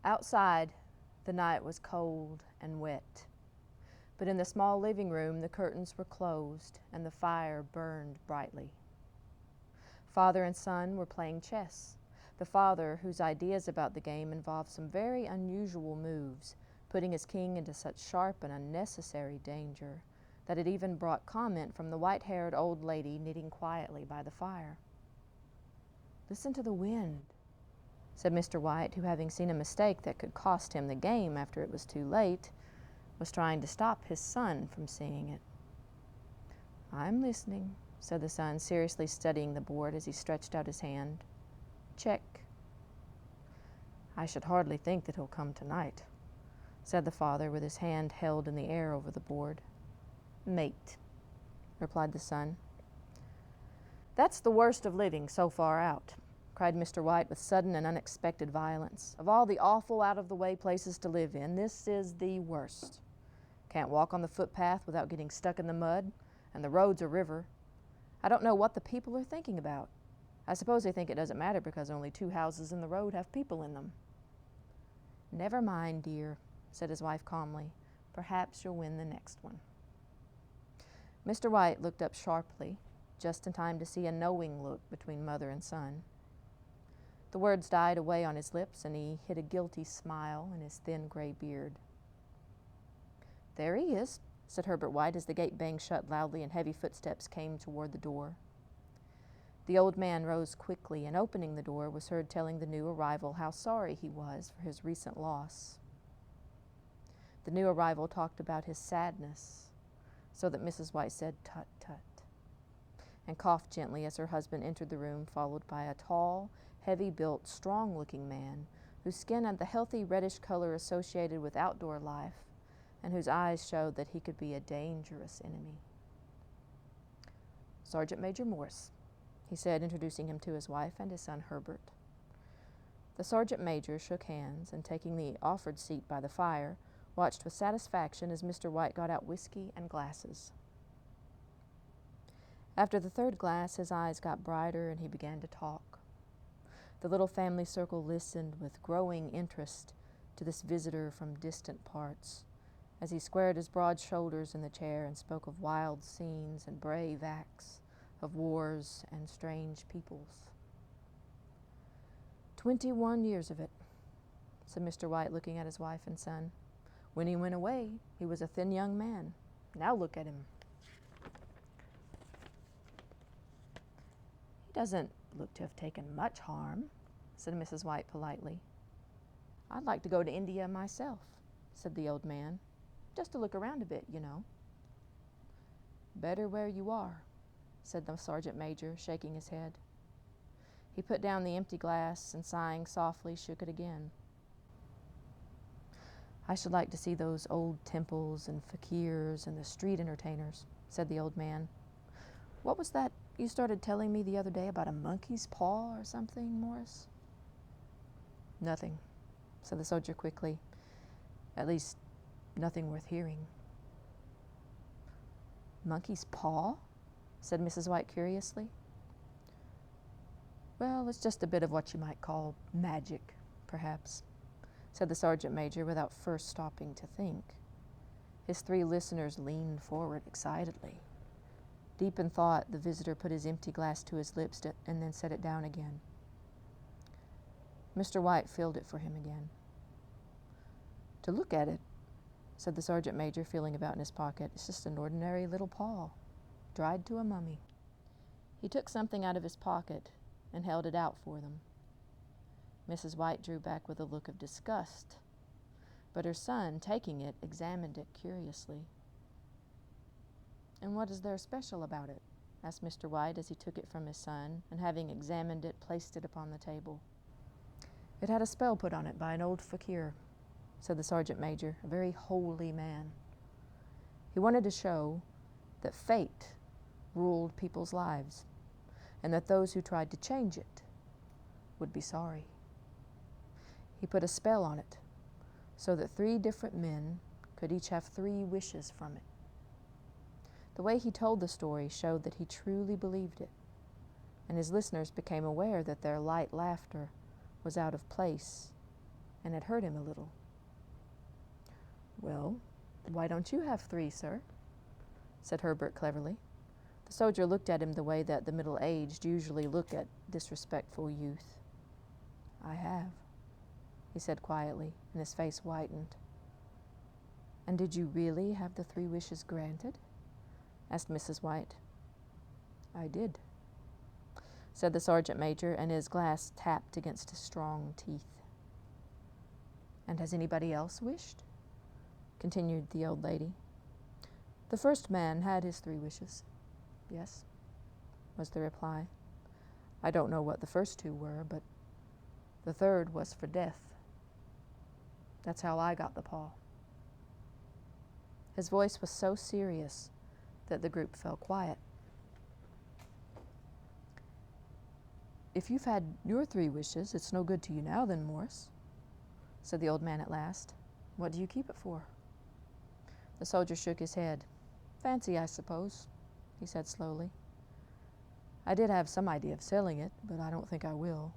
Outside, the night was cold and wet, but in the small living room the curtains were closed and the fire burned brightly. Father and son were playing chess, the father whose ideas about the game involved some very unusual moves, putting his king into such sharp and unnecessary danger that it even brought comment from the white-haired old lady knitting quietly by the fire. "Listen to the wind," said Mr. White, who, having seen a mistake that could cost him the game after it was too late, was trying to stop his son from seeing it. "I'm listening," said the son, seriously studying the board as he stretched out his hand. "Check." "I should hardly think that he'll come tonight," said the father, with his hand held in the air over the board. "Mate," replied the son. "That's the worst of living so far out," cried Mr. White with sudden and unexpected violence. "Of all the awful, out-of-the-way places to live in, this is the worst. Can't walk on the footpath without getting stuck in the mud, and the road's a river. I don't know what the people are thinking about. I suppose they think it doesn't matter because only 2 houses in the road have people in them." "Never mind, dear," said his wife calmly. "Perhaps you'll win the next one." Mr. White looked up sharply, just in time to see a knowing look between mother and son. The words died away on his lips, and he hid a guilty smile in his thin gray beard. "There he is," said Herbert White as the gate banged shut loudly and heavy footsteps came toward the door. The old man rose quickly, and opening the door was heard telling the new arrival how sorry he was for his recent loss. The new arrival talked about his sadness, so that Mrs. White said, "Tut, tut," and coughed gently as her husband entered the room, followed by a tall, heavy-built, strong-looking man whose skin had the healthy reddish color associated with outdoor life and whose eyes showed that he could be a dangerous enemy. "Sergeant Major Morse," he said, introducing him to his wife and his son Herbert. The sergeant major shook hands and, taking the offered seat by the fire, watched with satisfaction as Mr. White got out whiskey and glasses. After the 3rd glass, his eyes got brighter and he began to talk. The little family circle listened with growing interest to this visitor from distant parts, as he squared his broad shoulders in the chair and spoke of wild scenes and brave acts, of wars and strange peoples. 21 years of it," said Mr. White, looking at his wife and son. "When he went away, he was a thin young man. Now look at him." "He doesn't look to have taken much harm," said Mrs. White politely. "I'd like to go to India myself," said the old man. "Just to look around a bit, you know." "Better where you are," said the sergeant major, shaking his head. He put down the empty glass and, sighing softly, shook it again. "I should like to see those old temples and fakirs and the street entertainers," said the old man. "What was that you started telling me the other day about a monkey's paw or something, Morris?" "Nothing," said the soldier quickly. "At least, nothing worth hearing." "Monkey's paw?" said Mrs. White curiously. "Well, it's just a bit of what you might call magic, perhaps," said the sergeant major without first stopping to think. His 3 listeners leaned forward excitedly. Deep in thought, the visitor put his empty glass to his lips and then set it down again. Mr. White filled it for him again. "To look at it," said the sergeant major, feeling about in his pocket, "it's just an ordinary little paw, dried to a mummy." He took something out of his pocket and held it out for them. Mrs. White drew back with a look of disgust, but her son, taking it, examined it curiously. "And what is there special about it?" asked Mr. White as he took it from his son and, having examined it, placed it upon the table. "It had a spell put on it by an old fakir," said the sergeant major, "a very holy man. He wanted to show that fate ruled people's lives, and that those who tried to change it would be sorry. He put a spell on it so that 3 different men could each have 3 wishes from it. The way he told the story showed that he truly believed it, and his listeners became aware that their light laughter was out of place and it hurt him a little. "Well, why don't you have 3, sir?" said Herbert cleverly. The soldier looked at him the way that the middle-aged usually look at disrespectful youth. "I have," he said quietly, and his face whitened. "And did you really have the 3 wishes granted?" asked Mrs. White. "I did," said the sergeant major, and his glass tapped against his strong teeth. "And has anybody else wished?" continued the old lady. "The first man had his 3 wishes. Yes," was the reply. "I don't know what the first 2 were, but the 3rd was for death. That's how I got the paw." His voice was so serious that the group fell quiet. "If you've had your 3 wishes, it's no good to you now then, Morris," said the old man at last. "What do you keep it for?" The soldier shook his head. "Fancy, I suppose," he said slowly. "I did have some idea of selling it, but I don't think I will.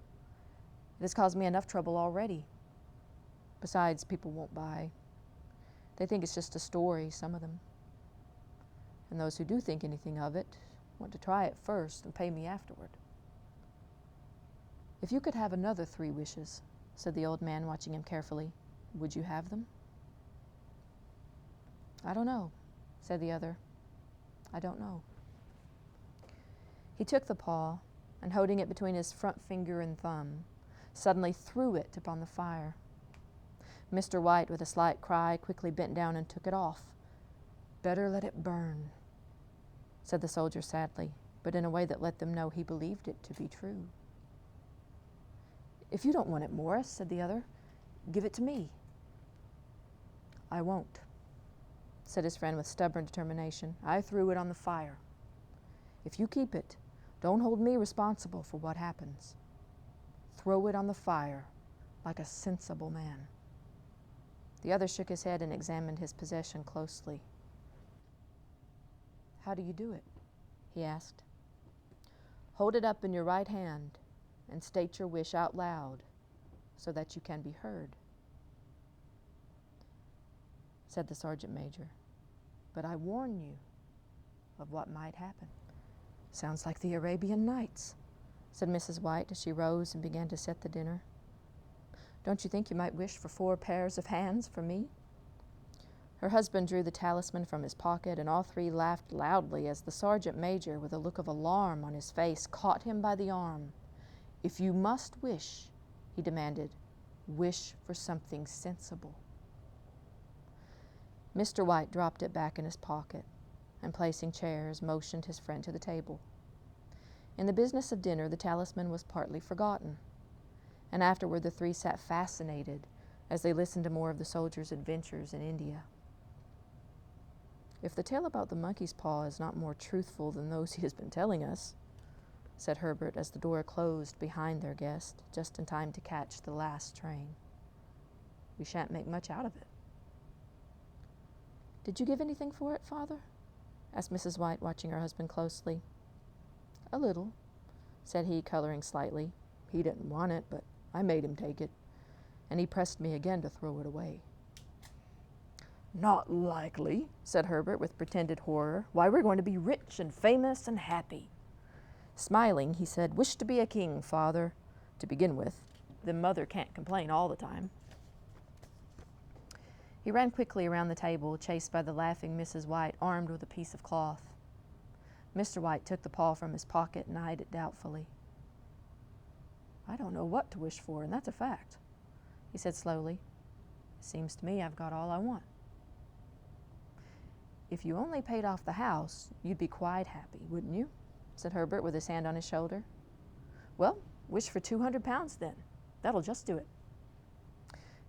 It has caused me enough trouble already. Besides, people won't buy. They think it's just a story, some of them. And those who do think anything of it want to try it first and pay me afterward." "If you could have another 3 wishes," said the old man, watching him carefully, "would you have them?" "I don't know," said the other. "I don't know." He took the paw, and holding it between his front finger and thumb, suddenly threw it upon the fire. Mr. White, with a slight cry, quickly bent down and took it off. "Better let it burn," said the soldier sadly, but in a way that let them know he believed it to be true. "If you don't want it, Morris," said the other, "give it to me." "I won't," said his friend with stubborn determination. "I threw it on the fire. If you keep it, don't hold me responsible for what happens. Throw it on the fire like a sensible man." The other shook his head and examined his possession closely. "How do you do it?" he asked. "Hold it up in your right hand and state your wish out loud so that you can be heard," said the sergeant major. "But I warn you of what might happen." "Sounds like the Arabian Nights," said Mrs. White as she rose and began to set the dinner. "Don't you think you might wish for 4 pairs of hands for me?" Her husband drew the talisman from his pocket, and all 3 laughed loudly as the sergeant major, with a look of alarm on his face, caught him by the arm. "If you must wish," he demanded, "wish for something sensible." Mr. White dropped it back in his pocket, and placing chairs, motioned his friend to the table. In the business of dinner, the talisman was partly forgotten, and afterward the 3 sat fascinated as they listened to more of the soldier's adventures in India. "If the tale about the monkey's paw is not more truthful than those he has been telling us," said Herbert as the door closed behind their guest, just in time to catch the last train, "we shan't make much out of it." "Did you give anything for it, Father?" asked Mrs. White, watching her husband closely. "A little," said he, coloring slightly. "He didn't want it, but I made him take it, and he pressed me again to throw it away." "Not likely," said Herbert with pretended horror. "Why, we're going to be rich and famous and happy." Smiling, he said, "Wish to be a king, Father, to begin with. Then Mother can't complain all the time." He ran quickly around the table, chased by the laughing Mrs. White, armed with a piece of cloth. Mr. White took the paw from his pocket and eyed it doubtfully. "I don't know what to wish for, and that's a fact," he said slowly. "It seems to me I've got all I want." "If you only paid off the house, you'd be quite happy, wouldn't you?" said Herbert with his hand on his shoulder. "Well, wish for 200 pounds then. That'll just do it."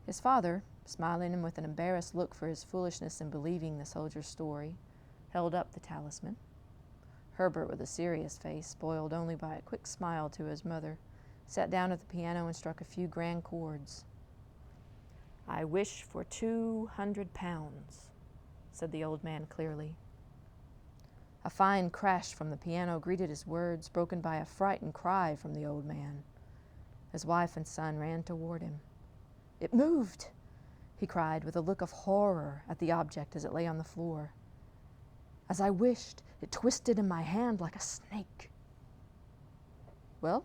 His father, smiling and with an embarrassed look for his foolishness in believing the soldier's story, held up the talisman. Herbert, with a serious face, spoiled only by a quick smile to his mother, sat down at the piano and struck a few grand chords. "I wish for 200 pounds, said the old man clearly. A fine crash from the piano greeted his words, broken by a frightened cry from the old man. His wife and son ran toward him. It moved, he cried with a look of horror at the object as it lay on the floor. As I wished, it twisted in my hand like a snake. Well,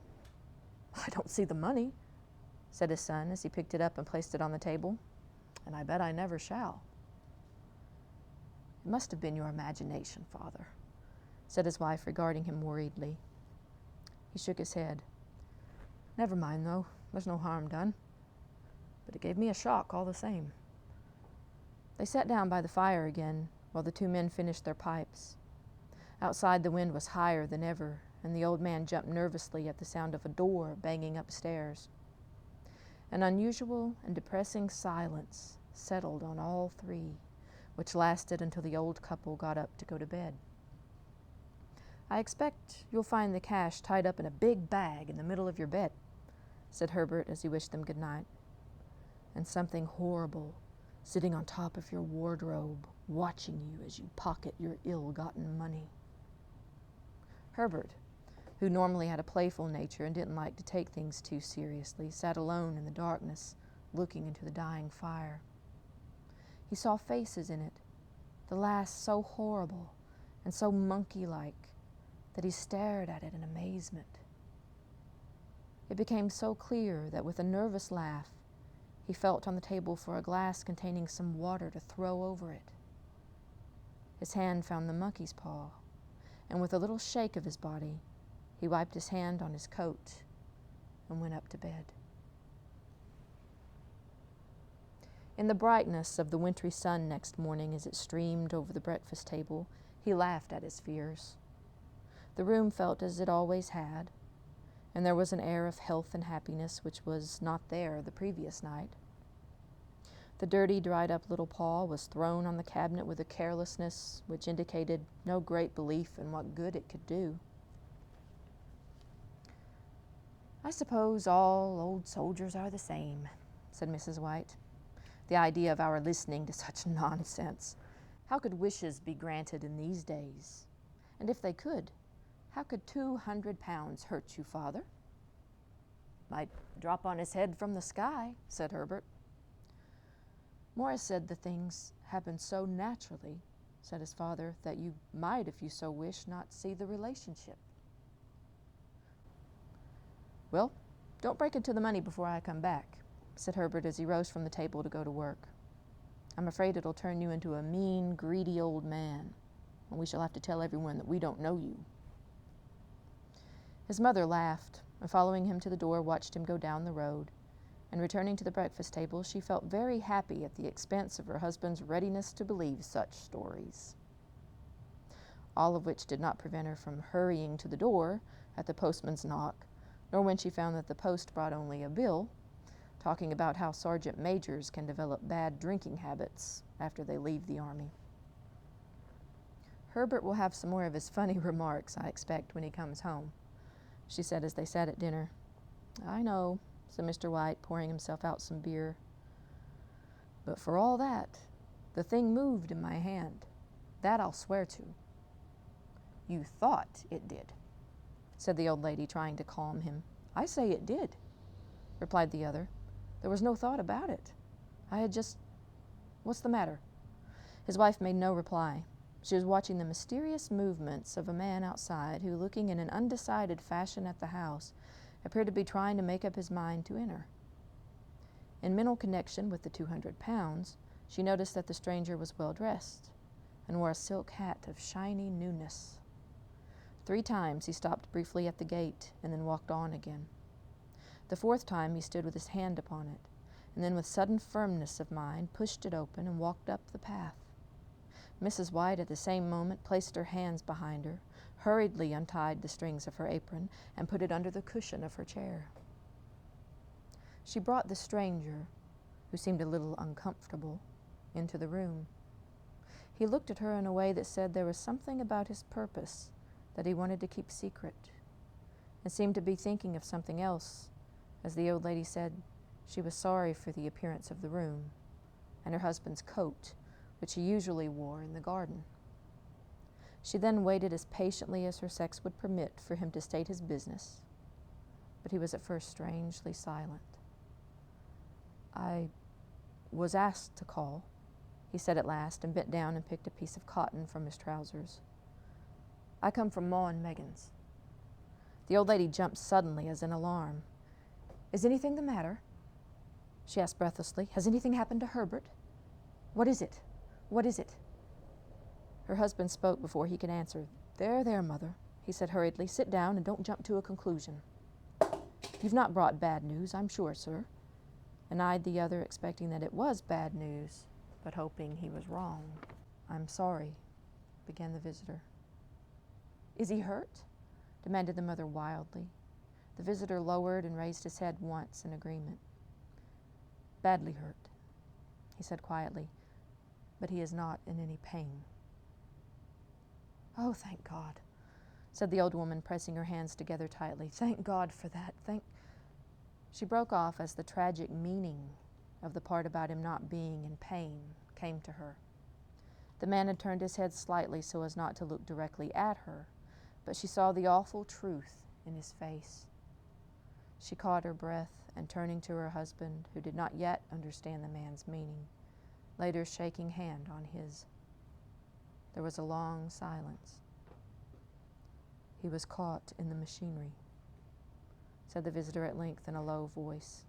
I don't see the money, said his son as he picked it up and placed it on the table, and I bet I never shall. It must have been your imagination, Father, said his wife, regarding him worriedly. He shook his head. Never mind, though. There's no harm done. But it gave me a shock all the same. They sat down by the fire again while the two men finished their pipes. Outside, the wind was higher than ever, and the old man jumped nervously at the sound of a door banging upstairs. An unusual and depressing silence settled on all three, which lasted until the old couple got up to go to bed. I expect you'll find the cash tied up in a big bag in the middle of your bed, said Herbert as he wished them good night. And something horrible sitting on top of your wardrobe, watching you as you pocket your ill-gotten money. Herbert, who normally had a playful nature and didn't like to take things too seriously, sat alone in the darkness, looking into the dying fire. He saw faces in it, the last so horrible and so monkey-like that he stared at it in amazement. It became so clear that with a nervous laugh, he felt on the table for a glass containing some water to throw over it. His hand found the monkey's paw, and with a little shake of his body, he wiped his hand on his coat and went up to bed. In the brightness of the wintry sun next morning as it streamed over the breakfast table, he laughed at his fears. The room felt as it always had, and there was an air of health and happiness which was not there the previous night. The dirty, dried-up little paw was thrown on the cabinet with a carelessness which indicated no great belief in what good it could do. I suppose all old soldiers are the same, said Mrs. White. The idea of our listening to such nonsense. How could wishes be granted in these days? And if they could, how could 200 pounds hurt you, Father? Might drop on his head from the sky, said Herbert. Morris said the things happened so naturally, said his father, that you might, if you so wish, not see the relationship. Well, don't break into the money before I come back, said Herbert as he rose from the table to go to work. I'm afraid it'll turn you into a mean, greedy old man, and we shall have to tell everyone that we don't know you. His mother laughed, and following him to the door, watched him go down the road, and returning to the breakfast table, she felt very happy at the expense of her husband's readiness to believe such stories. All of which did not prevent her from hurrying to the door at the postman's knock, nor when she found that the post brought only a bill, talking about how sergeant majors can develop bad drinking habits after they leave the army. Herbert will have some more of his funny remarks, I expect, when he comes home, she said as they sat at dinner. I know, said Mr. White, pouring himself out some beer. But for all that, the thing moved in my hand. That I'll swear to. You thought it did, said the old lady, trying to calm him. I say it did, replied the other. There was no thought about it. I had just... What's the matter? His wife made no reply. She was watching the mysterious movements of a man outside who, looking in an undecided fashion at the house, appeared to be trying to make up his mind to enter. In mental connection with the 200 pounds, she noticed that the stranger was well dressed and wore a silk hat of shiny newness. 3 times he stopped briefly at the gate and then walked on again. The 4th time he stood with his hand upon it, and then with sudden firmness of mind pushed it open and walked up the path. Mrs. White at the same moment placed her hands behind her, hurriedly untied the strings of her apron, and put it under the cushion of her chair. She brought the stranger, who seemed a little uncomfortable, into the room. He looked at her in a way that said there was something about his purpose that he wanted to keep secret, and seemed to be thinking of something else, as the old lady said she was sorry for the appearance of the room, and her husband's coat, which he usually wore in the garden. She then waited as patiently as her sex would permit for him to state his business, but he was at first strangely silent. I was asked to call, he said at last, and bent down and picked a piece of cotton from his trousers. I come from Ma and Megan's. The old lady jumped suddenly as in alarm. Is anything the matter? She asked breathlessly. Has anything happened to Herbert? What is it? What is it? Her husband spoke before he could answer. There, mother, he said hurriedly. Sit down and don't jump to a conclusion. You've not brought bad news, I'm sure, sir. And eyed the other, expecting that it was bad news, but hoping he was wrong. I'm sorry, began the visitor. Is he hurt? Demanded the mother wildly. The visitor lowered and raised his head once in agreement. Badly hurt, he said quietly, but he is not in any pain. Oh, thank God, said the old woman, pressing her hands together tightly. Thank God for that. She broke off as the tragic meaning of the part about him not being in pain came to her. The man had turned his head slightly so as not to look directly at her, but she saw the awful truth in his face. She caught her breath and, turning to her husband, who did not yet understand the man's meaning, laid her shaking hand on his. There was a long silence. He was caught in the machinery, said the visitor at length in a low voice.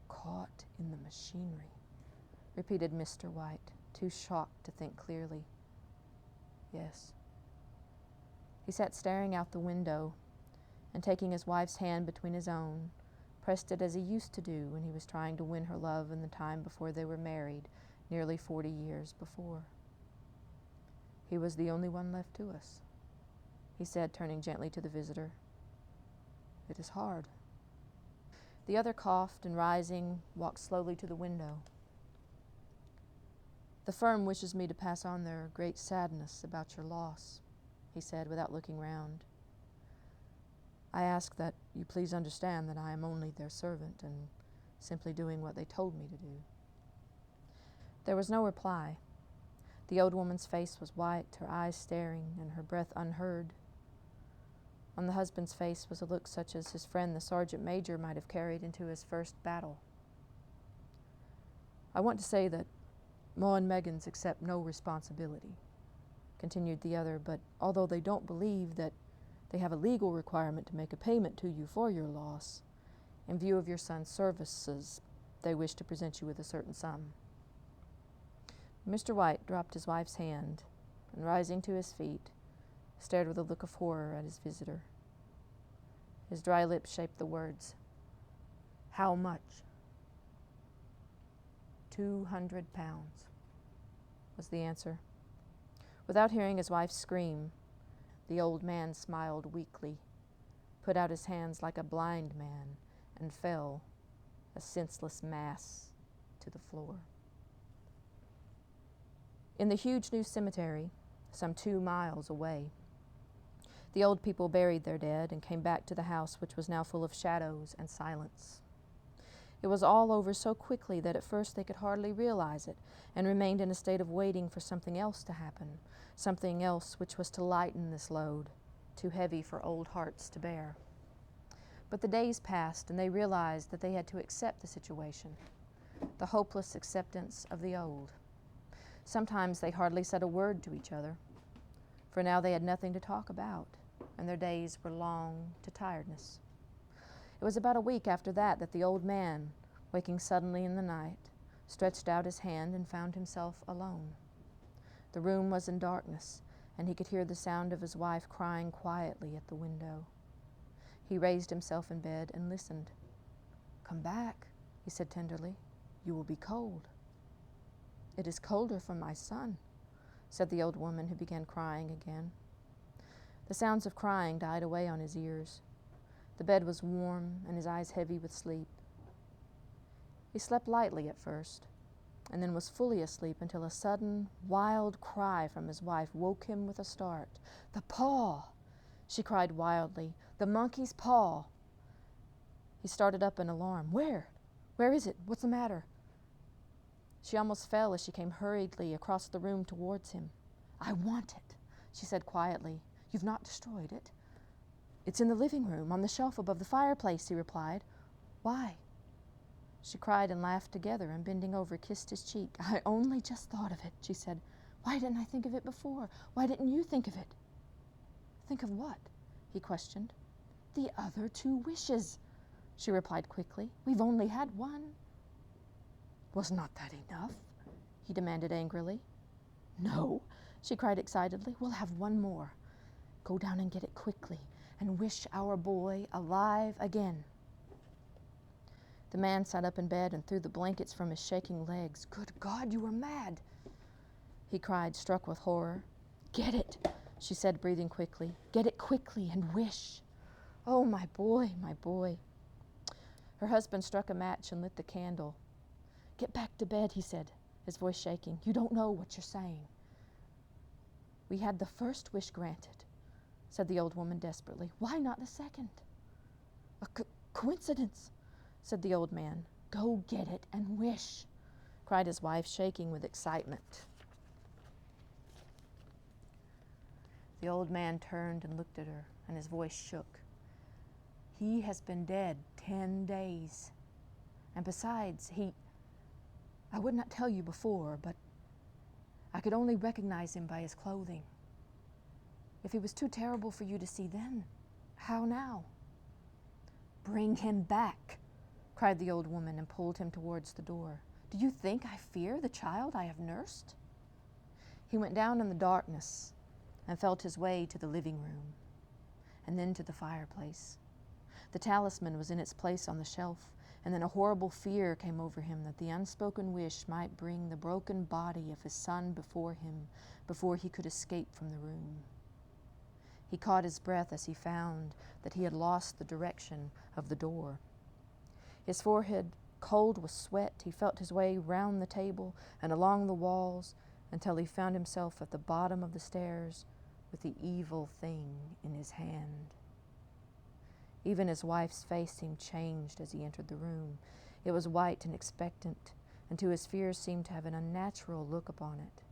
Caught in the machinery, repeated Mr. White, too shocked to think clearly. Yes. He sat staring out the window, and taking his wife's hand between his own, pressed it as he used to do when he was trying to win her love in the time before they were married, nearly 40 years before. He was the only one left to us, he said, turning gently to the visitor. It is hard. The other coughed and, rising, walked slowly to the window. The firm wishes me to pass on their great sadness about your loss, he said without looking round. I ask that you please understand that I am only their servant and simply doing what they told me to do. There was no reply. The old woman's face was white, her eyes staring, and her breath unheard. On the husband's face was a look such as his friend the sergeant major might have carried into his first battle. I want to say that Ma and Megan's accept no responsibility, continued the other, but although they don't believe that they have a legal requirement to make a payment to you for your loss, in view of your son's services, they wish to present you with a certain sum. Mr. White dropped his wife's hand, and rising to his feet, stared with a look of horror at his visitor. His dry lips shaped the words, How much? 200 pounds, was the answer. Without hearing his wife scream, the old man smiled weakly, put out his hands like a blind man, and fell, a senseless mass, to the floor. In the huge new cemetery, some 2 miles away, the old people buried their dead and came back to the house, which was now full of shadows and silence. It was all over so quickly that at first they could hardly realize it, and remained in a state of waiting for something else to happen, something else which was to lighten this load, too heavy for old hearts to bear. But the days passed, and they realized that they had to accept the situation, the hopeless acceptance of the old. Sometimes they hardly said a word to each other, for now they had nothing to talk about, and their days were long to tiredness. It was about a week after that the old man, waking suddenly in the night, stretched out his hand and found himself alone. The room was in darkness, and he could hear the sound of his wife crying quietly at the window. He raised himself in bed and listened. Come back, he said tenderly. You will be cold. It is colder for my son, said the old woman, who began crying again. The sounds of crying died away on his ears. The bed was warm and his eyes heavy with sleep. He slept lightly at first, and then was fully asleep until a sudden, wild cry from his wife woke him with a start. The paw! She cried wildly. The monkey's paw! He started up in alarm. Where? Where is it? What's the matter? She almost fell as she came hurriedly across the room towards him. I want it, she said quietly. You've not destroyed it. It's in the living room, on the shelf above the fireplace, he replied. Why? She cried and laughed together, and bending over, kissed his cheek. "I only just thought of it," she said. "Why didn't I think of it before? Why didn't you think of it?" "Think of what?" he questioned. "The other 2 wishes," she replied quickly. "We've only had one." "Was not that enough?" he demanded angrily. "No," she cried excitedly. "We'll have one more. Go down and get it quickly, and wish our boy alive again." The man sat up in bed and threw the blankets from his shaking legs. "Good God, you are mad!" he cried, struck with horror. "Get it," she said, breathing quickly. "Get it quickly and wish. Oh, my boy, my boy." Her husband struck a match and lit the candle. "Get back to bed," he said, his voice shaking. "You don't know what you're saying." "We had the first wish granted," said the old woman desperately. "Why not the second?" "A coincidence," said the old man. "Go get it and wish," cried his wife, shaking with excitement. The old man turned and looked at her, and his voice shook. "He has been dead 10 days. And besides, I would not tell you before, but I could only recognize him by his clothing. If he was too terrible for you to see then, how now?" "Bring him back," cried the old woman, and pulled him towards the door. "Do you think I fear the child I have nursed?" He went down in the darkness and felt his way to the living room, and then to the fireplace. The talisman was in its place on the shelf, and then a horrible fear came over him that the unspoken wish might bring the broken body of his son before him before he could escape from the room. He caught his breath as he found that he had lost the direction of the door. His forehead cold with sweat, he felt his way round the table and along the walls until he found himself at the bottom of the stairs with the evil thing in his hand. Even his wife's face seemed changed as he entered the room. It was white and expectant, and to his fears seemed to have an unnatural look upon it.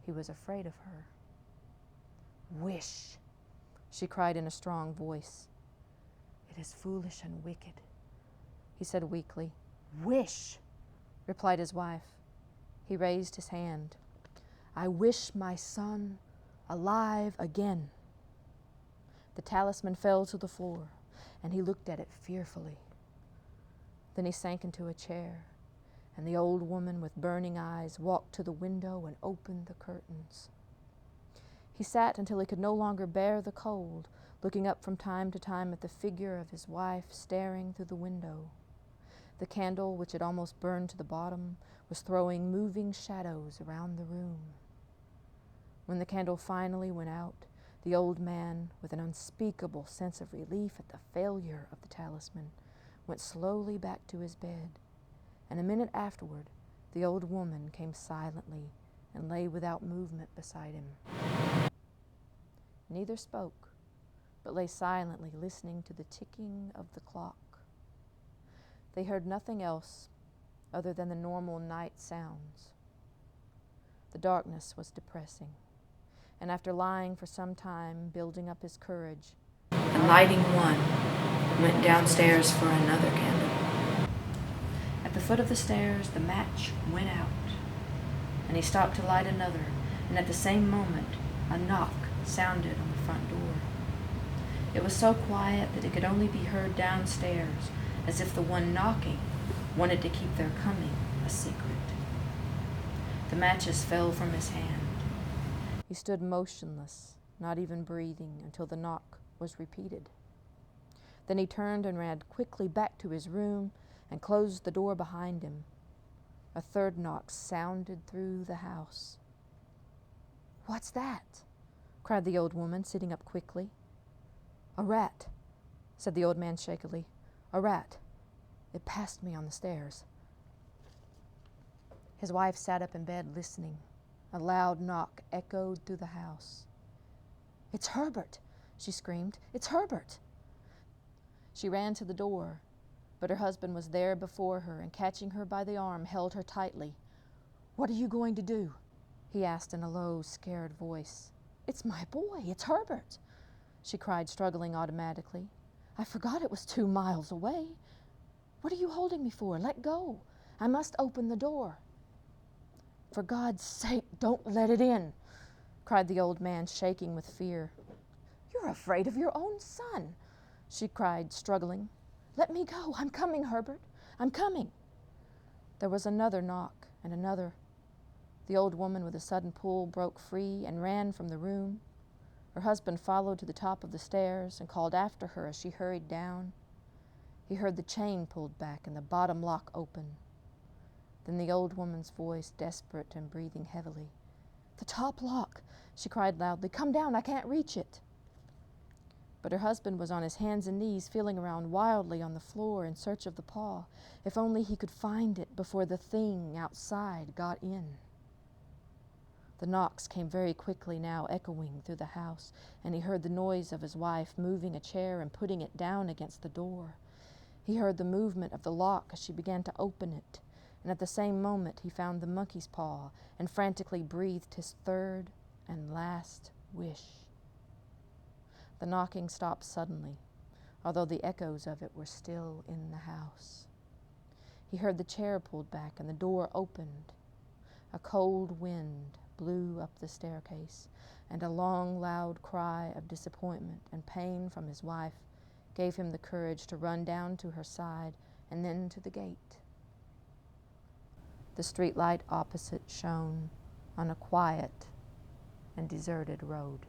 He was afraid of her. "Wish," she cried in a strong voice. "It is foolish and wicked," he said weakly. "Wish," replied his wife. He raised his hand. "I wish my son alive again." The talisman fell to the floor, and he looked at it fearfully. Then he sank into a chair, and the old woman with burning eyes walked to the window and opened the curtains. He sat until he could no longer bear the cold, looking up from time to time at the figure of his wife staring through the window. The candle, which had almost burned to the bottom, was throwing moving shadows around the room. When the candle finally went out, the old man, with an unspeakable sense of relief at the failure of the talisman, went slowly back to his bed, and a minute afterward the old woman came silently and lay without movement beside him. Neither spoke, but lay silently listening to the ticking of the clock. They heard nothing else other than the normal night sounds. The darkness was depressing, and after lying for some time, building up his courage, and lighting one, went downstairs for another candle. At the foot of the stairs, the match went out, and he stopped to light another, and at the same moment, a knock sounded on the front door. It was so quiet that it could only be heard downstairs, as if the one knocking wanted to keep their coming a secret. The matches fell from his hand. He stood motionless, not even breathing, until the knock was repeated. Then he turned and ran quickly back to his room and closed the door behind him. A third knock sounded through the house. "What's that?" cried the old woman, sitting up quickly. "A rat," said the old man shakily. "A rat. It passed me on the stairs." His wife sat up in bed listening. A loud knock echoed through the house. "It's Herbert," she screamed. "It's Herbert." She ran to the door, but her husband was there before her, and catching her by the arm, held her tightly. "What are you going to do?" he asked in a low, scared voice. "It's my boy. It's Herbert," she cried, struggling automatically. "I forgot it was 2 miles away." What are you holding me for? Let go. I must open the door. For God's sake, don't let it in, cried the old man, shaking with fear. You're afraid of your own son, she cried, struggling. Let me go. I'm coming, Herbert. I'm coming. There was another knock and another. The old woman, with a sudden pull, broke free and ran from the room. Her husband followed to the top of the stairs and called after her as she hurried down. He heard the chain pulled back and the bottom lock open. Then the old woman's voice, desperate and breathing heavily. The top lock, she cried loudly. Come down, I can't reach it. But her husband was on his hands and knees, feeling around wildly on the floor in search of the paw. If only he could find it before the thing outside got in. The knocks came very quickly now, echoing through the house, and he heard the noise of his wife moving a chair and putting it down against the door. He heard the movement of the lock as she began to open it, and at the same moment he found the monkey's paw and frantically breathed his third and last wish. The knocking stopped suddenly, although the echoes of it were still in the house. He heard the chair pulled back and the door opened. A cold wind blew up the staircase, and a long, loud cry of disappointment and pain from his wife gave him the courage to run down to her side and then to the gate. The street light opposite shone on a quiet and deserted road.